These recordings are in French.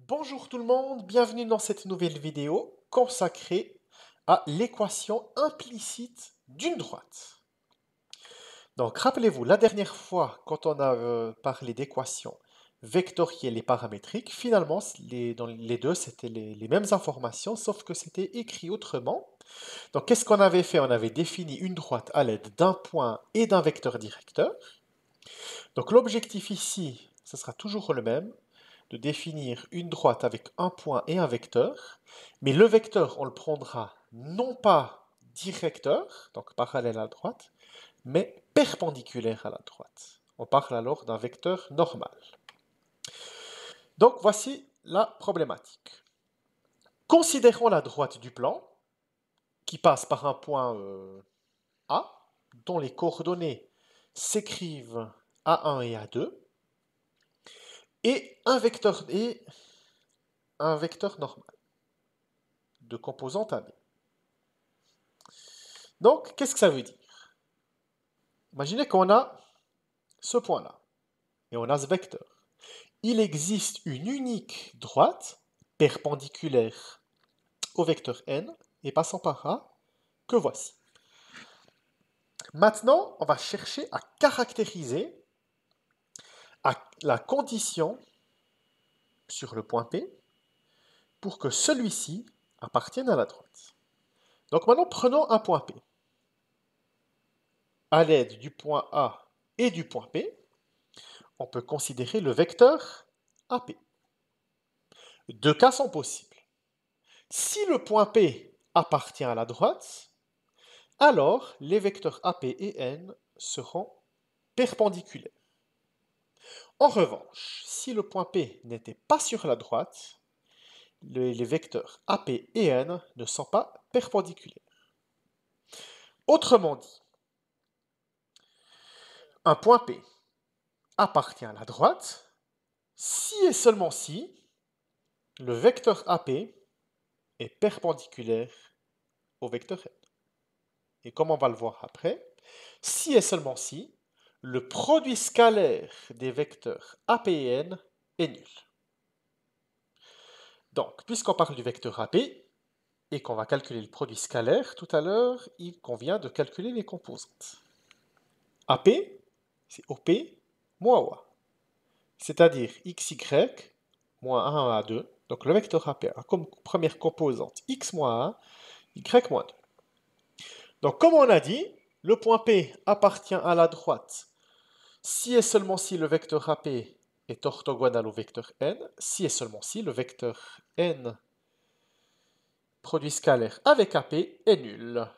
Bonjour tout le monde, bienvenue dans cette nouvelle vidéo consacrée à l'équation implicite d'une droite. Donc rappelez-vous, la dernière fois quand on a parlé d'équations vectorielles et paramétriques, finalement dans les deux c'était les mêmes informations sauf que c'était écrit autrement. Donc qu'est-ce qu'on avait fait? On avait défini une droite à l'aide d'un point et d'un vecteur directeur. Donc l'objectif ici, ce sera toujours le même, de définir une droite avec un point et un vecteur, mais le vecteur, on le prendra non pas directeur, donc parallèle à la droite, mais perpendiculaire à la droite. On parle alors d'un vecteur normal. Donc voici la problématique. Considérons la droite du plan, qui passe par un point A, dont les coordonnées s'écrivent A1 et A2, et un vecteur normal de composante AB. Donc, qu'est-ce que ça veut dire? Imaginez qu'on a ce point-là, et on a ce vecteur. Il existe une unique droite perpendiculaire au vecteur n, et passant par A, que voici. Maintenant, on va chercher à caractériser la condition sur le point P pour que celui-ci appartienne à la droite. Donc maintenant, prenons un point P. À l'aide du point A et du point P, on peut considérer le vecteur AP. Deux cas sont possibles. Si le point P appartient à la droite, alors les vecteurs AP et N seront perpendiculaires. En revanche, si le point P n'était pas sur la droite, les vecteurs AP et N ne sont pas perpendiculaires. Autrement dit, un point P appartient à la droite si et seulement si le vecteur AP est perpendiculaire au vecteur N. Et comme on va le voir après, si et seulement si le produit scalaire des vecteurs AP et N est nul. Donc, puisqu'on parle du vecteur AP et qu'on va calculer le produit scalaire tout à l'heure, il convient de calculer les composantes. AP, c'est OP moins OA. C'est-à-dire XY moins 1 à 2. Donc le vecteur AP a comme première composante X moins 1, Y moins 2. Donc comme on a dit, le point P appartient à la droite si et seulement si le vecteur AP est orthogonal au vecteur n, si et seulement si le vecteur n produit scalaire avec AP est nul.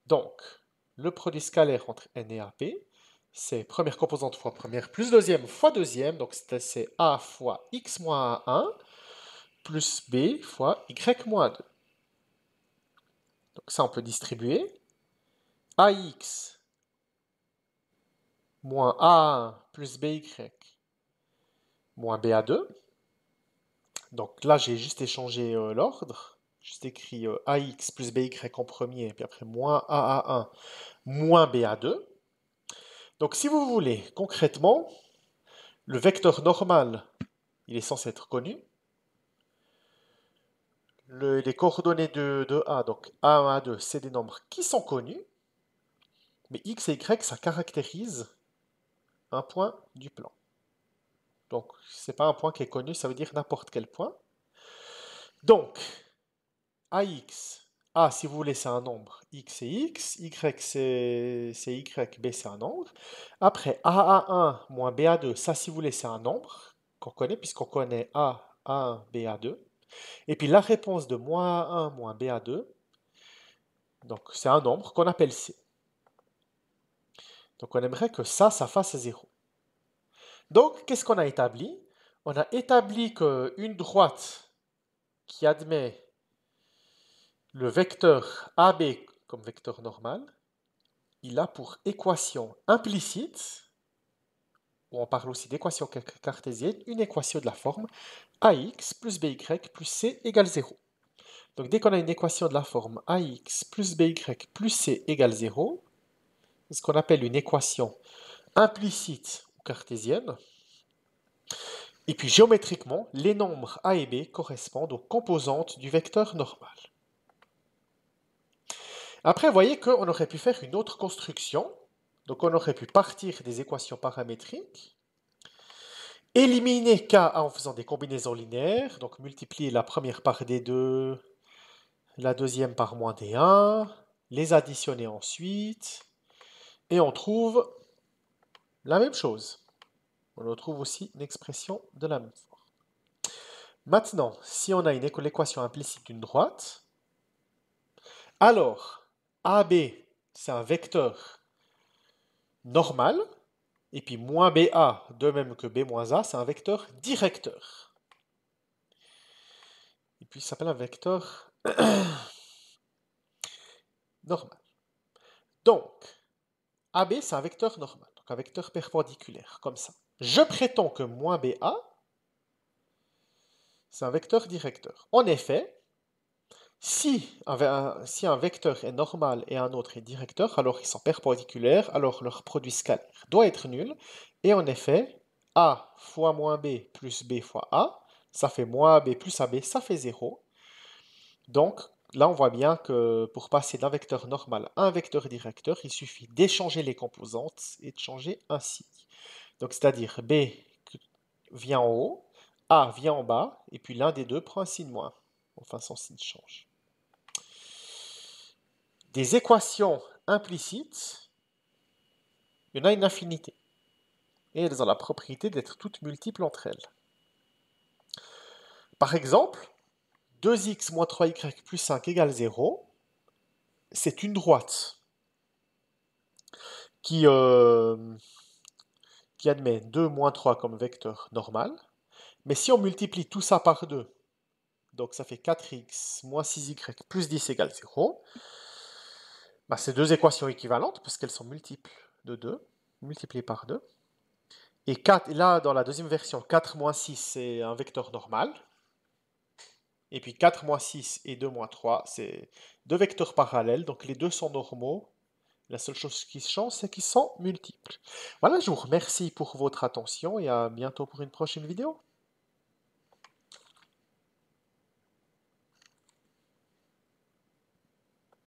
Donc, le produit scalaire entre n et AP, c'est première composante fois première plus deuxième fois deuxième, donc c'est A fois x moins 1 plus B fois y moins 2. Donc ça, on peut distribuer. AX moins A1 plus BY moins BA2. Donc là, j'ai juste échangé l'ordre. Juste écrit AX plus BY en premier, et puis après moins AA1 moins BA2. Donc si vous voulez, concrètement, le vecteur normal, il est censé être connu. Les coordonnées de A, donc A1, A2, c'est des nombres qui sont connus. Mais X et Y, ça caractérise un point du plan. Donc, ce n'est pas un point qui est connu, ça veut dire n'importe quel point. Donc, AX, A, si vous voulez, c'est un nombre, X c'est X, Y c'est Y, B c'est un nombre. Après, AA1 moins BA2, ça, si vous voulez, c'est un nombre qu'on connaît, puisqu'on connaît A, A1, BA2. Et puis la réponse de moins A1 moins BA2, donc c'est un nombre qu'on appelle C. Donc on aimerait que ça fasse 0. Donc, qu'est-ce qu'on a établi? On a établi qu'une droite qui admet le vecteur AB comme vecteur normal, il a pour équation implicite, ou on parle aussi d'équation cartésienne, une équation de la forme AX plus BY plus C égale 0. Donc dès qu'on a une équation de la forme AX plus BY plus C égale 0, c'est ce qu'on appelle une équation implicite ou cartésienne. Et puis géométriquement, les nombres a et b correspondent aux composantes du vecteur normal. Après, vous voyez qu'on aurait pu faire une autre construction. Donc on aurait pu partir des équations paramétriques, éliminer k en faisant des combinaisons linéaires, donc multiplier la première par d2, la deuxième par moins d1, les additionner ensuite, et on trouve la même chose. On retrouve aussi une expression de la même forme. Maintenant, si on a l'équation implicite d'une droite, alors AB, c'est un vecteur normal, et puis moins BA, de même que B moins A, c'est un vecteur directeur. Et puis ça s'appelle un vecteur normal. Donc, AB, c'est un vecteur normal, donc un vecteur perpendiculaire, comme ça. Je prétends que moins BA, c'est un vecteur directeur. En effet, si un vecteur est normal et un autre est directeur, alors ils sont perpendiculaires, alors leur produit scalaire doit être nul. Et en effet, A fois moins B plus B fois A, ça fait moins AB plus AB, ça fait 0. Donc là, on voit bien que pour passer d'un vecteur normal à un vecteur directeur, il suffit d'échanger les composantes et de changer un signe. Donc c'est-à-dire B vient en haut, A vient en bas, et puis l'un des deux prend un signe moins. Enfin, son signe change. Des équations implicites, il y en a une infinité. Et elles ont la propriété d'être toutes multiples entre elles. Par exemple, 2x moins 3y plus 5 égale 0, c'est une droite qui admet 2 moins 3 comme vecteur normal. Mais si on multiplie tout ça par 2, donc ça fait 4x moins 6y plus 10 égale 0, bah c'est deux équations équivalentes puisqu'elles sont multiples de 2, multipliées par 2. Et 4, là, dans la deuxième version, 4 moins 6, c'est un vecteur normal. Et puis 4 moins 6 et 2 moins 3, c'est deux vecteurs parallèles, donc les deux sont normaux. La seule chose qui change, c'est qu'ils sont multiples. Voilà, je vous remercie pour votre attention et à bientôt pour une prochaine vidéo.